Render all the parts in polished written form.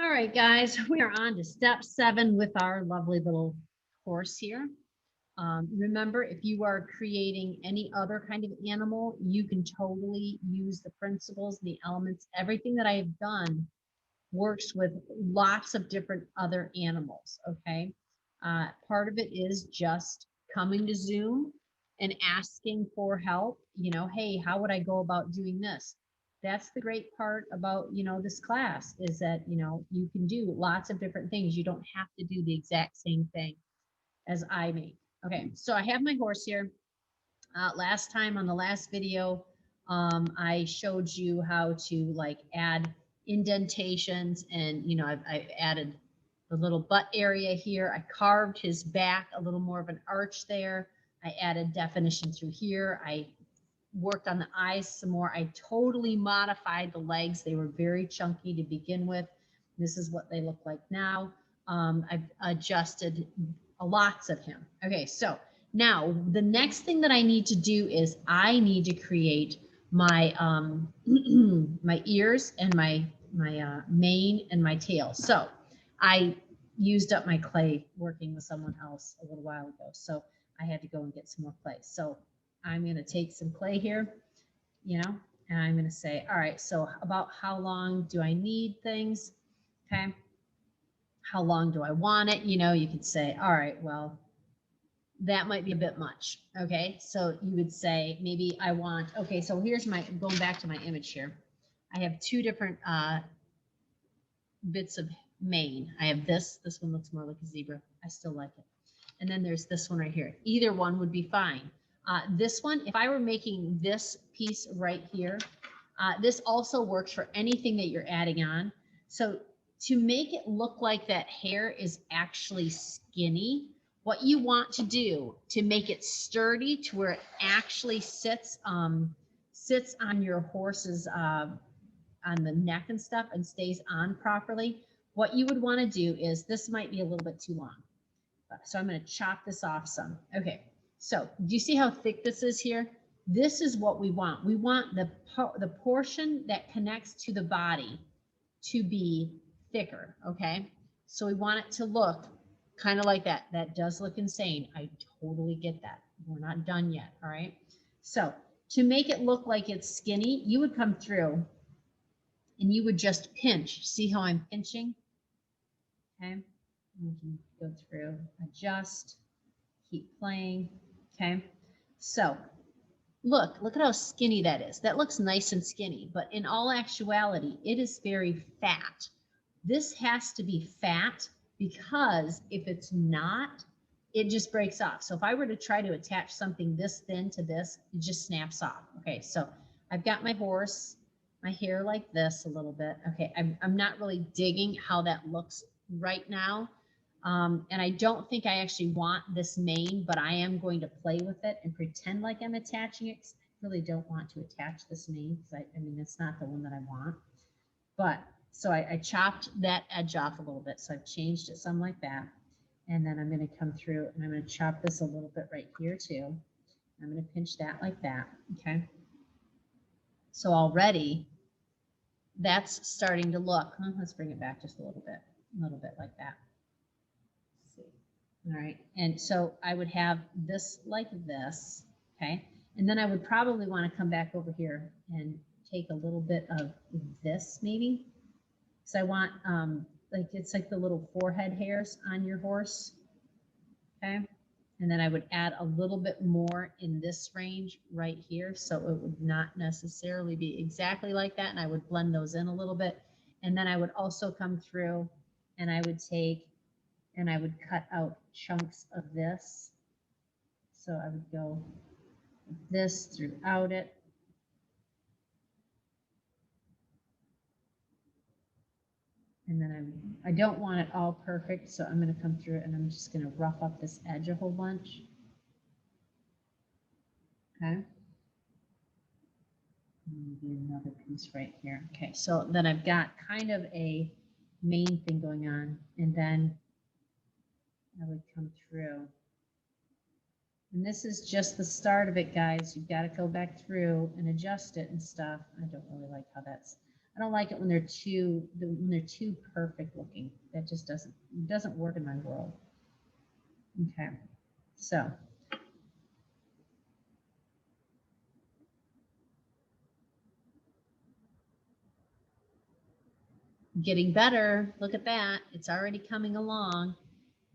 All right, guys, we are on to step 7 with our lovely little horse here. Remember, if you are creating any other kind of animal, you can totally use the principles, the elements, everything that I have done works with lots of different other animals, okay? Part of it is just coming to Zoom and asking for help, hey, how would I go about doing this? That's the great part about, this class is that, you can do lots of different things. You don't have to do the exact same thing as I make. Okay, so I have my horse here. Last time on the last video, I showed you how to like add indentations and, I've added the little butt area here. I carved his back, a little more of an arch there. I added definition through here. I worked on the eyes some more. I totally modified the legs. They were very chunky to begin with. This is what they look like now. I've adjusted lots of him. Okay, so now the next thing that I need to do is I need to create my my ears and my mane and my tail. So I used up my clay working with someone else a little while ago. So I had to go and get some more clay. So I'm going to take some clay here, and I'm going to say, all right, so about how long do I need things? Okay. How long do I want it? You could say, all right, well, that might be a bit much. Okay. So you would say, maybe I want, okay, so here's going back to my image here. I have two different bits of mane. I have this one looks more like a zebra. I still like it. And then there's this one right here. Either one would be fine. This one, if I were making this piece right here, this also works for anything that you're adding on. So to make it look like that hair is actually skinny, what you want to do to make it sturdy to where it actually sits on your horse's on the neck and stuff and stays on properly, what you would want to do is, this might be a little bit too long. So I'm going to chop this off some. Okay, so do you see how thick this is here? This is what we want. We want the portion that connects to the body to be thicker, okay? So we want it to look kind of like that. That does look insane. I totally get that. We're not done yet, all right? So to make it look like it's skinny, you would come through and you would just pinch. See how I'm pinching? Okay. We can go through, adjust, keep playing. Okay. So look at how skinny that is. That looks nice and skinny, but in all actuality, it is very fat. This has to be fat because if it's not, it just breaks off. So if I were to try to attach something this thin to this, it just snaps off. Okay. So I've got my horse, my hair like this a little bit. Okay. I'm not really digging how that looks right now. And I don't think I actually want this mane, but I am going to play with it and pretend like I'm attaching it. I really don't want to attach this mane because I mean, it's not the one that I want. But so I chopped that edge off a little bit. So I've changed it some like that. And then I'm going to come through and I'm going to chop this a little bit right here too. I'm going to pinch that like that. Okay. So already that's starting to look, let's bring it back just a little bit like that. All right, and so I would have this like this, okay? And then I would probably want to come back over here and take a little bit of this maybe. So I want, like, it's like the little forehead hairs on your horse, okay? And then I would add a little bit more in this range right here. So it would not necessarily be exactly like that. And I would blend those in a little bit. And then I would also come through and I would take and I would cut out chunks of this. So I would go this throughout it. And then I don't want it all perfect, so I'm going to come through and I'm just going to rough up this edge a whole bunch. Okay. Maybe another piece right here. Okay, so then I've got kind of a main thing going on, and then I would come through. And this is just the start of it, guys. You've got to go back through and adjust it and stuff. I don't really like how that's, I don't like it when they're too perfect looking. That just doesn't work in my world. Okay, so getting better. Look at that. It's already coming along.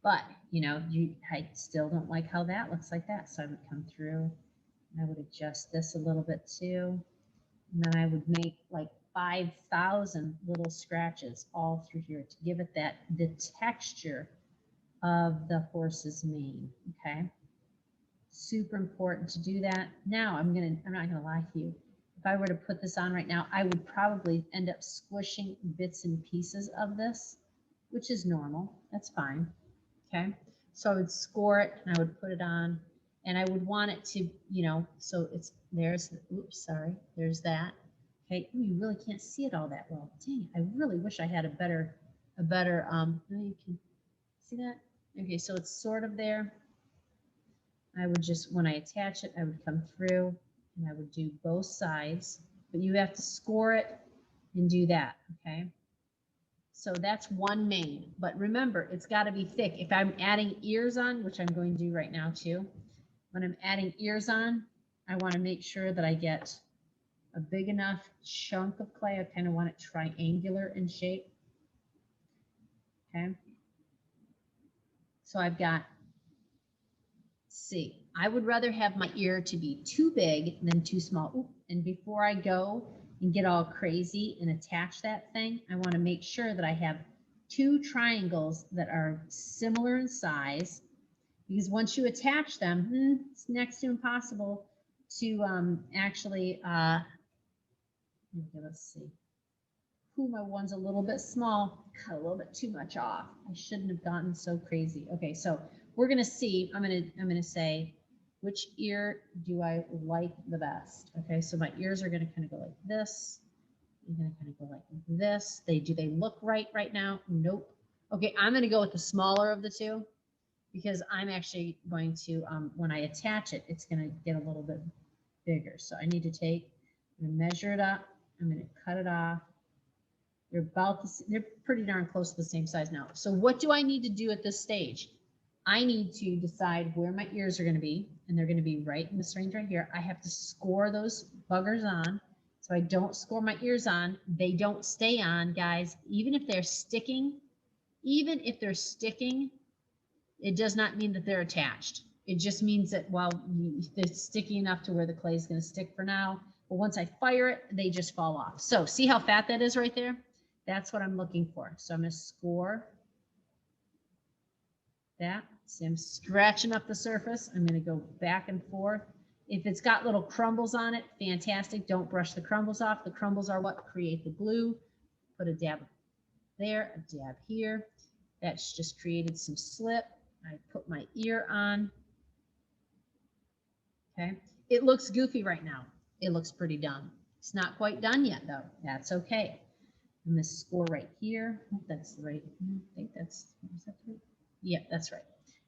But, I still don't like how that looks like that. So I would come through and I would adjust this a little bit too. And then I would make like 5,000 little scratches all through here to give it the texture of the horse's mane. Okay. Super important to do that. Now I'm not gonna lie to you. If I were to put this on right now, I would probably end up squishing bits and pieces of this, which is normal. That's fine. Okay. So I would score it and I would put it on and I would want it to, so oops, sorry, there's that. Okay. Ooh, you really can't see it all that well. Dang, I really wish I had a better, you can see that? Okay. So it's sort of there. I would just, when I attach it, I would come through and I would do both sides, but you have to score it and do that, okay? So that's one mane, but remember, it's got to be thick. If I'm adding ears on, which I'm going to do right now too, when I'm adding ears on, I want to make sure that I get a big enough chunk of clay. I kind of want it triangular in shape, okay? So I've got, see, I would rather have my ear to be too big than too small. Ooh, and before I go and get all crazy and attach that thing, I want to make sure that I have two triangles that are similar in size, because once you attach them, it's next to impossible to actually, let's see. Ooh, my one's a little bit small, cut a little bit too much off. I shouldn't have gotten so crazy. Okay, so we're gonna see, I'm gonna say, which ear do I like the best? Okay, so my ears are gonna kind of go like this. I'm gonna kind of go like this. Do they look right now? Nope. Okay, I'm gonna go with the smaller of the two because I'm actually going to, when I attach it, it's gonna get a little bit bigger. So I need to I'm gonna measure it up. I'm gonna cut it off. They're pretty darn close to the same size now. So what do I need to do at this stage? I need to decide where my ears are going to be, and they're going to be right in this range right here. I have to score those buggers on. So I don't score my ears on. They don't stay on, guys. Even if they're sticking, it does not mean that they're attached. It just means that they're sticky enough to where the clay is going to stick for now. But once I fire it, they just fall off. So see how fat that is right there? That's what I'm looking for. So I'm going to score that. See, I'm scratching up the surface. I'm going to go back and forth. If it's got little crumbles on it, fantastic. Don't brush the crumbles off. The crumbles are what create the glue. Put a dab there, a dab here. That's just created some slip. I put my ear on. Okay. It looks goofy right now. It looks pretty done. It's not quite done yet, though. That's okay. I'm going to score right here. I hope that's right. I think that's, is that right? Yeah, that's right.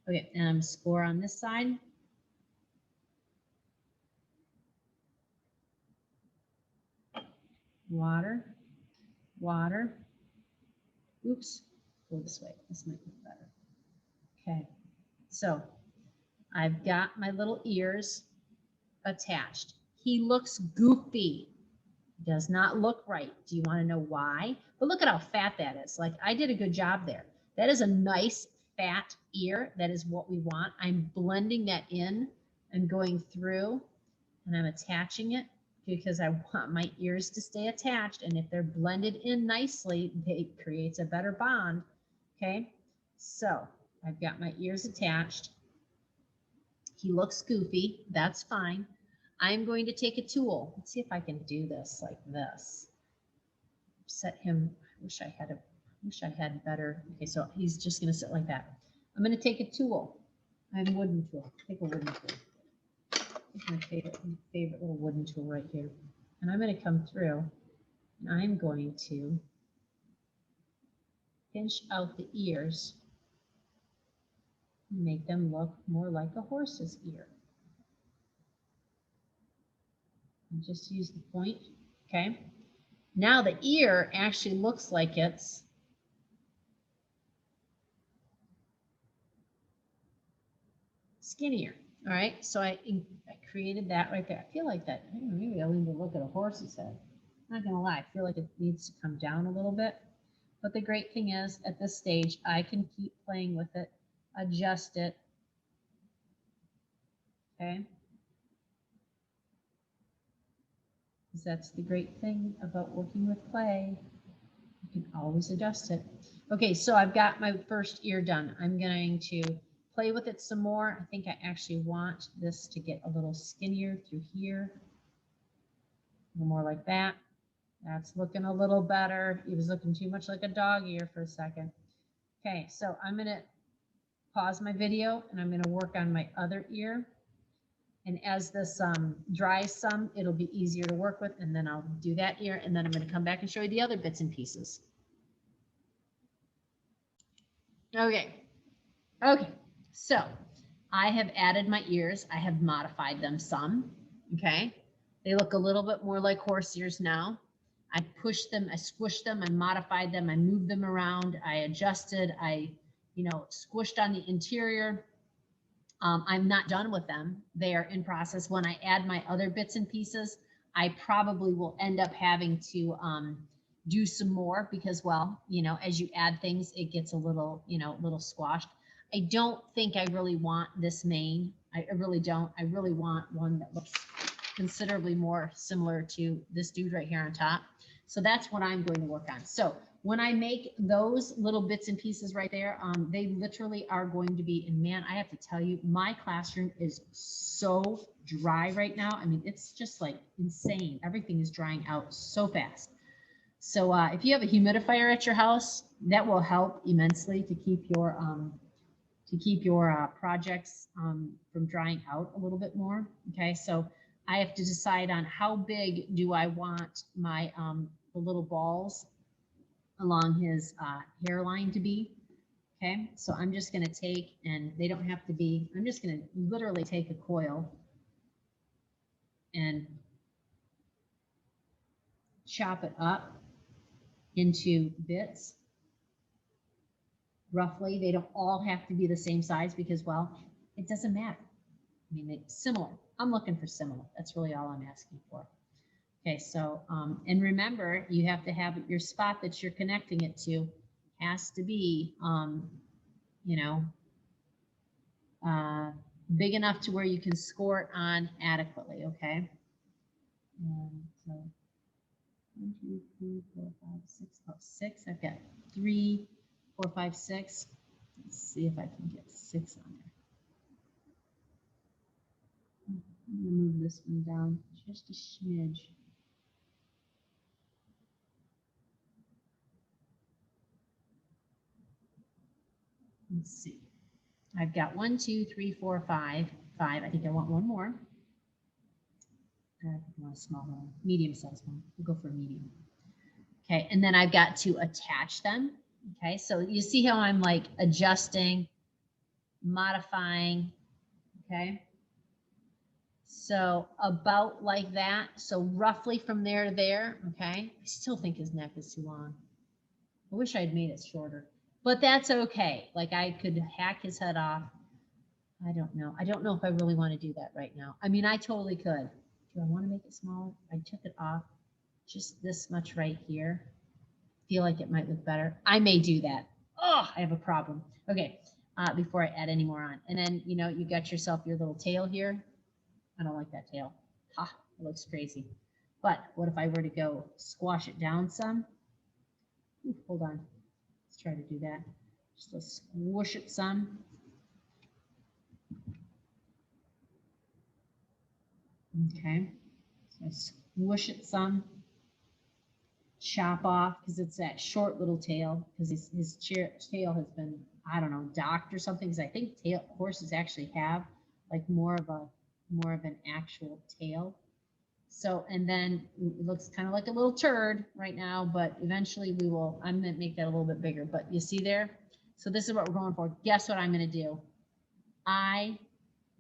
Okay, and score on this side. Water, water. Oops, go this way. This might be better. Okay, so I've got my little ears attached. He looks goofy. Does not look right. Do you want to know why? But look at how fat that is. Like, I did a good job there. That is a nice fat ear. That is what we want. I'm blending that in. I'm going through and I'm attaching it because I want my ears to stay attached. And if they're blended in nicely, it creates a better bond. Okay, so I've got my ears attached. He looks goofy. That's fine. I'm going to take a tool. Let's see if I can do this like this. Set him. I wish I had better. Okay, so he's just going to sit like that. I'm going to take a tool. I have a wooden tool. Take a wooden tool. It's my favorite little wooden tool right here. And I'm going to come through and I'm going to pinch out the ears and make them look more like a horse's ear. And just use the point, okay? Now the ear actually looks like it's skinnier. All right, so I created that right there. I feel like that, I don't know, maybe I'll even look at a horse's head. I'm not gonna lie, I feel like it needs to come down a little bit. But the great thing is, at this stage, I can keep playing with it, adjust it, okay? Because that's the great thing about working with clay. You can always adjust it. Okay, so I've got my first ear done. I'm going to play with it some more. I think I actually want this to get a little skinnier through here. A little more like that. That's looking a little better. It was looking too much like a dog ear for a second. Okay, so I'm going to pause my video and I'm going to work on my other ear. And as this dries some, it'll be easier to work with. And then I'll do that ear. And then I'm going to come back and show you the other bits and pieces. Okay. Okay. So I have added my ears. I have modified them some. Okay. They look a little bit more like horse ears now. I pushed them, I squished them, I modified them, I moved them around, I adjusted, I, squished on the interior. I'm not done with them. They are in process. When I add my other bits and pieces, I probably will end up having to do some more because, well, as you add things, it gets a little, little squashed. I don't think I really want this mane. I really don't. I really want one that looks considerably more similar to this dude right here on top. So that's what I'm going to work on. So when I make those little bits and pieces right there, they literally are going to be, and man, I have to tell you, my classroom is so dry right now. I mean, it's just like insane. Everything is drying out so fast. So if you have a humidifier at your house, that will help immensely to keep your projects from drying out a little bit more. Okay, so I have to decide on how big do I want my the little balls along his hairline to be. Okay, so I'm just going to take, and they don't have to be, I'm just going to literally take a coil and chop it up into bits. Roughly, they don't all have to be the same size because, well, it doesn't matter. I mean, it's similar. I'm looking for similar. That's really all I'm asking for. Okay, so, and remember, you have to have your spot that you're connecting it to has to be, big enough to where you can score it on adequately, okay? So 1, 2, 3, 4, 5, 6, oh, 6. I've got 3, 4, 5, 6. Let's see if I can get 6 on there. I'm gonna move this one down just a smidge. Let's see. I've got 1, 2, 3, 4, 5. I think I want one more. I want a small one, medium size one. We'll go for a medium. Okay, and then I've got to attach them. Okay, so you see how I'm like adjusting, modifying. Okay, so about like that. So roughly from there to there. Okay, I still think his neck is too long. I wish I'd made it shorter, but that's okay. Like I could hack his head off. I don't know. I don't know if I really want to do that right now. I mean, I totally could. Do I want to make it smaller? I took it off just this much right here. Feel like it might look better. I may do that. Oh, I have a problem. Okay, before I add any more on. And then, you got yourself your little tail here. I don't like that tail. Ha, it looks crazy. But what if I were to go squash it down some? Ooh, hold on. Let's try to do that. Just let's squish it some. Okay. So I squish it some. Chop off because it's that short little tail because his tail has been, I don't know, docked or something, because I think horses actually have like more of an actual tail. So, and then it looks kind of like a little turd right now, but eventually I'm going to make that a little bit bigger. But you see there? So this is what we're going for. Guess what I'm going to do? I'm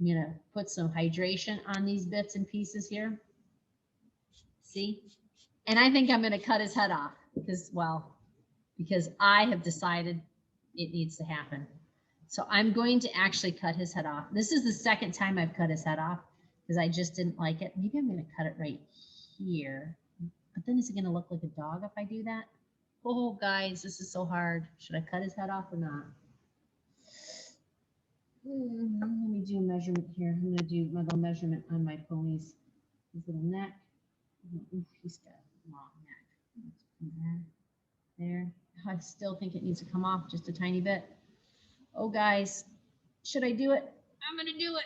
going to put some hydration on these bits and pieces here. See? And I think I'm going to cut his head off because, well, because I have decided it needs to happen. So I'm going to actually cut his head off. This is the second time I've cut his head off because I just didn't like it. Maybe I'm going to cut it right here. But then is it going to look like a dog if I do that? Oh, guys, this is so hard. Should I cut his head off or not? Let me do a measurement here. I'm going to do my little measurement on my pony's his little neck. Ooh, he's got a long neck. There. I still think it needs to come off just a tiny bit. Oh, guys, should I do it? I'm going to do it.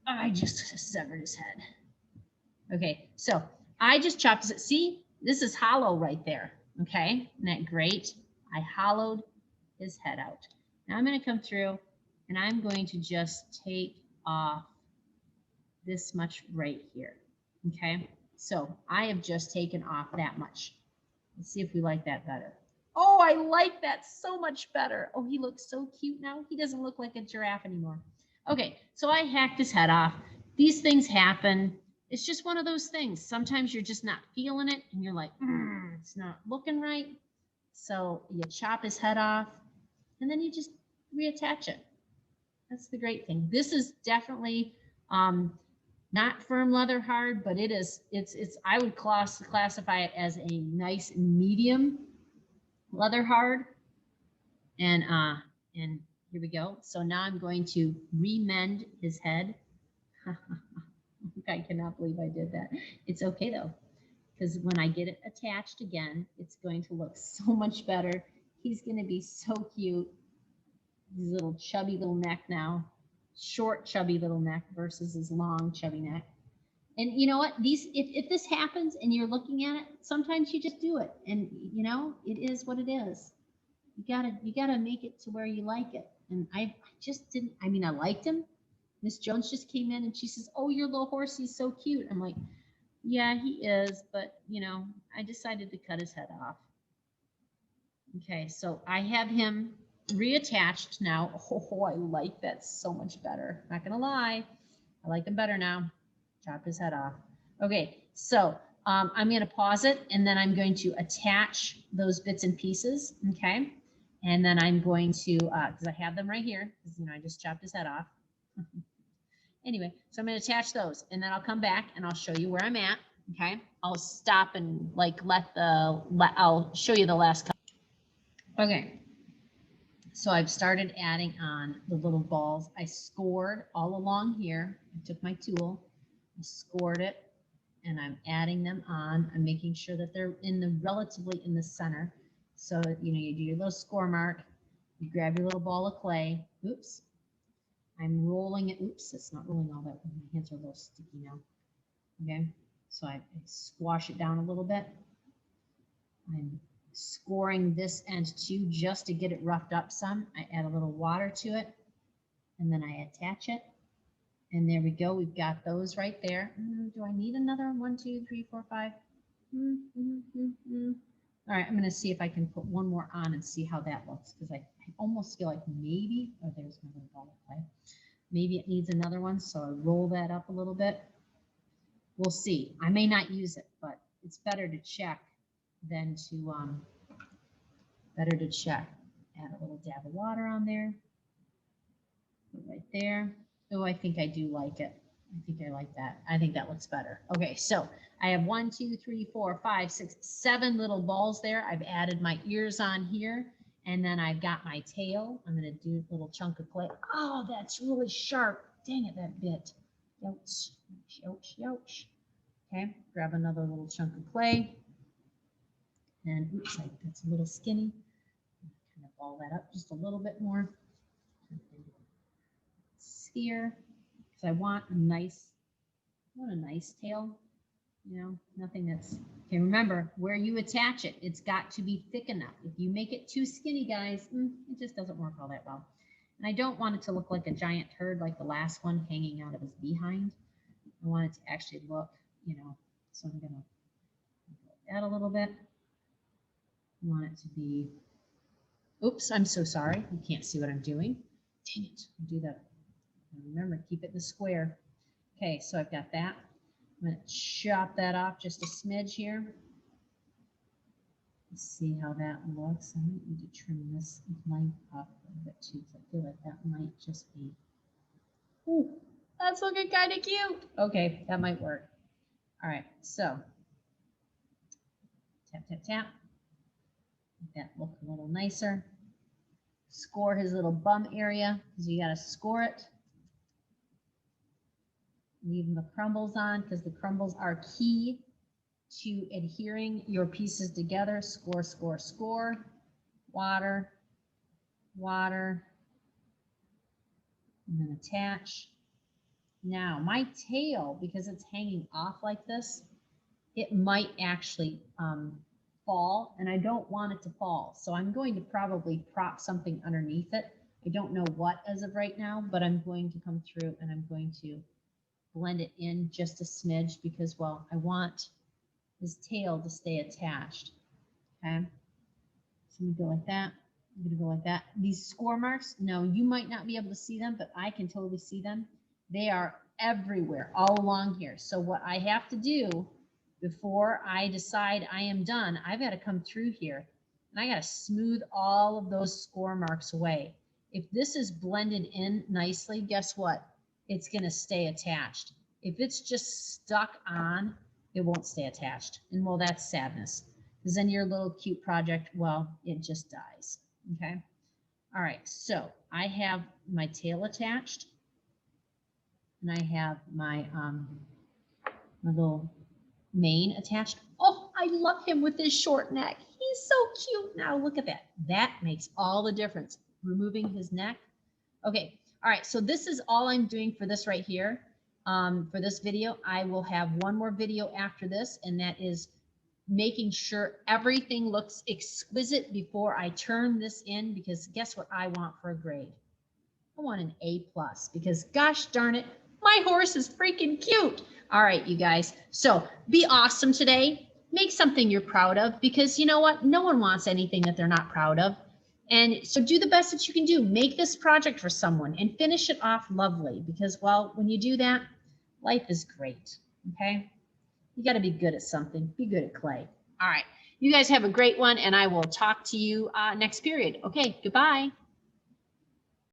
I just severed his head. Okay, so I just chopped it. See, this is hollow right there. Okay, isn't that great? I hollowed his head out. Now I'm going to come through and I'm going to just take off this much right here. Okay, so I have just taken off that much. Let's see if we like that better. Oh, I like that so much better. Oh, he looks so cute now. He doesn't look like a giraffe anymore. Okay, so I hacked his head off. These things happen. It's just one of those things. Sometimes you're just not feeling it and you're like, it's not looking right. So you chop his head off and then you just reattach it. That's the great thing. This is definitely not firm leather hard, but it's I would classify it as a nice medium leather hard. And here we go. So now I'm going to remend his head. I cannot believe I did that. It's okay though, because when I get it attached again, it's going to look so much better. He's going to be so cute. His little chubby little neck now, short chubby little neck versus his long chubby neck. And you know what? If this happens and you're looking at it, sometimes you just do it, and you know it is what it is. You gotta make it to where you like it. And I just didn't. I mean, I liked him. Miss Jones just came in and she says, "Oh, your little horsey's so cute." I'm like, "Yeah, he is, but you know, I decided to cut his head off." Okay, so I have him reattached now. Oh, I like that so much better. Not gonna lie, I like him better now. Chop his head off. Okay, so I'm going to pause it and then I'm going to attach those bits and pieces. Okay, and then I'm going to because I have them right here because you know I just chopped his head off. Anyway, so I'm going to attach those and then I'll come back and I'll show you where I'm at. Okay, I'll stop and like I'll show you the last couple. Okay, so I've started adding on the little balls. I scored all along here. I took my tool, I scored it, and I'm adding them on. I'm making sure that they're relatively in the center. So you know you do your little score mark. You grab your little ball of clay. Oops, I'm rolling it. Oops, it's not rolling all that. My hands are a little sticky now. Okay, so I squash it down a little bit. I'm scoring this end too just to get it roughed up some. I add a little water to it and then I attach it. And there we go. We've got those right there. Do I need another 1, 2, 3, 4, 5? All right, I'm going to see if I can put one more on and see how that looks because I almost feel like maybe, oh, there's my little ball of clay. Maybe it needs another one. So I roll that up a little bit. We'll see. I may not use it, but it's better to check than to check. Add a little dab of water on there. Right there. Oh, I think I do like it. I think I like that. I think that looks better. Okay, so I have 1, 2, 3, 4, 5, 6, 7 little balls there. I've added my ears on here, and then I've got my tail. I'm going to do a little chunk of clay. Oh, that's really sharp. Dang it, that bit. Ouch, ouch, ouch. Okay, grab another little chunk of clay. And oops, that's a little skinny. Kind of ball that up just a little bit more. Sphere, because I want a nice tail. You know, nothing that's okay. Remember where you attach it. It's got to be thick enough. If you make it too skinny, guys, it just doesn't work all that well. And I don't want it to look like a giant turd like the last one hanging out of his behind. I want it to actually look, you know. So I'm gonna add a little bit. I want it to be, oops, I'm so sorry. You can't see what I'm doing. Dang it, I'll do that. Remember, keep it in the square. Okay, so I've got that. I'm going to chop that off just a smidge here. Let's see how that looks. I might need to trim this length up a bit too, because I feel like that might just be, ooh, that's looking kind of cute. Okay, that might work. All right, so tap, tap, tap. Make that look a little nicer. Score his little bum area, because you got to score it. Leave the crumbles on, because the crumbles are key to adhering your pieces together. Score, score, score. Water, water, and then attach. Now my tail, because it's hanging off like this, it might actually fall, and I don't want it to fall. So I'm going to probably prop something underneath it. I don't know what as of right now, but I'm going to come through and I'm going to blend it in just a smidge because, well, I want his tail to stay attached. Okay, so I'm gonna go like that. I'm gonna go like that. These score marks, no, you might not be able to see them, but I can totally see them. They are everywhere, all along here. So what I have to do before I decide I am done, I've got to come through here and I got to smooth all of those score marks away. If this is blended in nicely, guess what? It's going to stay attached. If it's just stuck on, it won't stay attached. And well, that's sadness. Because then your little cute project, well, it just dies. Okay. All right. So I have my tail attached. And I have my my little mane attached. Oh, I love him with his short neck. He's so cute. Now look at that. That makes all the difference. Removing his neck. Okay. All right. So this is all I'm doing for this right here. For this video, I will have one more video after this, and that is making sure everything looks exquisite before I turn this in, because guess what I want for a grade? I want an A+, because gosh darn it, my horse is freaking cute. All right, you guys. So be awesome today. Make something you're proud of, because you know what? No one wants anything that they're not proud of. And so do the best that you can do. Make this project for someone and finish it off lovely, because, well, when you do that, life is great. Okay? You got to be good at something. Be good at clay. All right. You guys have a great one, and I will talk to you next period. Okay, goodbye.